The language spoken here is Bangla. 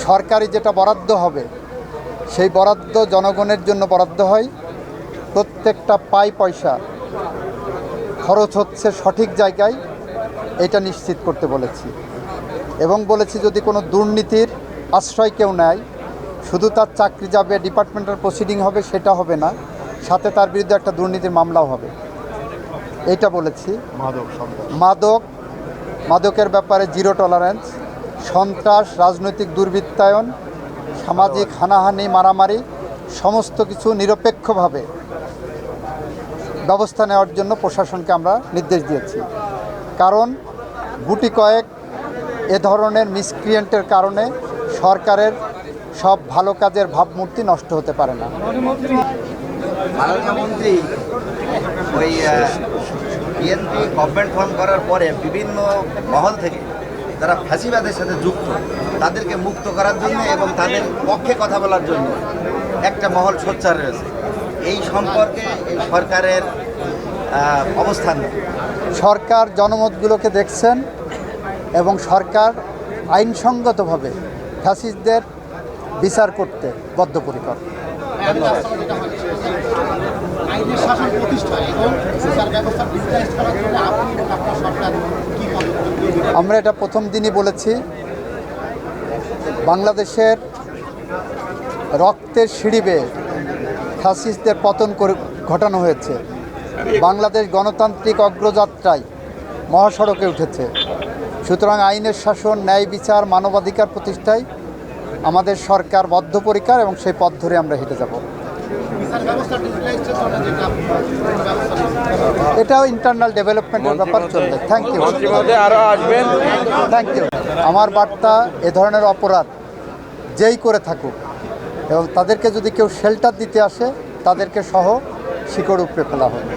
সরকারি যেটা বরাদ্দ হবে সেই বরাদ্দ জনগণের জন্য বরাদ্দ হয়, প্রত্যেকটা পয়সা খরচ হচ্ছে সঠিক জায়গায়, এটা নিশ্চিত করতে বলেছি। এবং বলেছি যদি কোনো দুর্নীতির আশ্রয় কেউ নেয়, শুধু তার চাকরি যাবে, ডিপার্টমেন্টাল প্রসিডিং হবে সেটা হবে না, সাথে তার বিরুদ্ধে একটা দুর্নীতির মামলাও হবে, এটা বলেছি। মাদকের ব্যাপারে জিরো টলারেন্স, সন্ত্রাস, রাজনৈতিক দুর্বৃত্তায়ন, সামাজিক হানাহানি, মারামারি সমস্ত কিছু নিরপেক্ষভাবে ব্যবস্থা নেওয়ার জন্য প্রশাসনকে আমরা নির্দেশ দিয়েছি। কারণ গুটি কয়েক এ ধরনের মিসক্রিয়েন্টের কারণে সরকারের সব ভালো কাজের ভাবমূর্তি নষ্ট হতে পারে না। মাননীয় মন্ত্রী ওই বিএনপি গভর্নমেন্ট ফর্ম করার পরে বিভিন্ন মহল থেকে যারা ফ্যাসিবাদের সাথে যুক্ত তাদেরকে মুক্ত করার জন্য এবং তাদের পক্ষে কথা বলার জন্য একটা মহল সোচ্চার রয়েছে। এই সম্পর্কে এই সরকারের অবস্থান। সরকার জনমতগুলোকে দেখছেন এবং সরকার আইনসঙ্গতভাবে ফ্যাসিস্টদের বিচার করতে বদ্ধপরিকর। আমরা এটা প্রথম দিনই বলেছি, বাংলাদেশের রক্তের সিঁড়ি বেয়ে ফ্যাসিস্টদের পতন ঘটানো হয়েছে। বাংলাদেশ গণতান্ত্রিক অগ্রযাত্রায় মহাসড়কে উঠেছে। সুতরাং আইনের শাসন, ন্যায় বিচার, মানবাধিকার প্রতিষ্ঠায় আমাদের সরকার বদ্ধপরিকর এবং সেই পথ ধরে আমরা হেঁটে যাব। এটাও ইন্টারনাল ডেভেলপমেন্টের ব্যাপার চলবে। Thank you. Thank you. আমার বার্তা, এ ধরনের অপরাধ যেই করে থাকুক এবং তাদেরকে যদি কেউ শেল্টার দিতে আসে তাদেরকে সহ শিকড় উপড়ে ফেলা হবে।